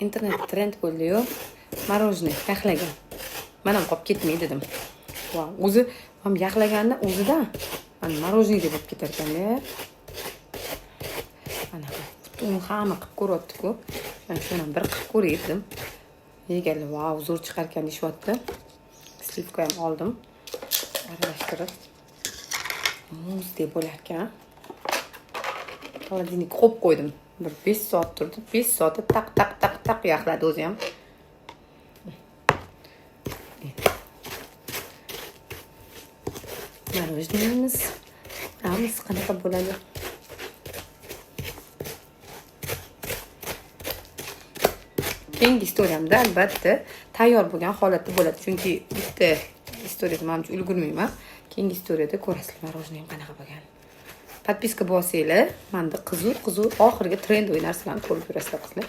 internetda trend bo'ldi-yu, morojniy yaxlagan. Men ham qolib ketmay dedim. Va o'zi ham yaxlaganni o'zida mana morojniy deb olib ketar ekan-da. Mana butun hamma qilib ko'ryapti-ku. Shuni bir qilib ko'ray dedim. Yeganlar vau, zo'r chiqar ekan deyapti. Slivka ham oldim. Aralashtirib. Muzdek bo'lar ekan. Xolodilnikka qo'yib qo'ydim. Bir 5 soat turdi. 5 soatda taq yaxladi o'zi ham. Morojniyimiz qanaqa bo'ladi? Keyingi istoriyamda albatta tayyor bo'lgan holatda bo'ladi. Chunki bitta istoriyada men ulgurmayman. Keyingi istoriyada ko'rasizlar morojniyim qanaqa bo'lgan. Podpiska bosinglar, menda qiziq oxirgi trend o'y narsalarni ko'rib yurasizlar qizlar.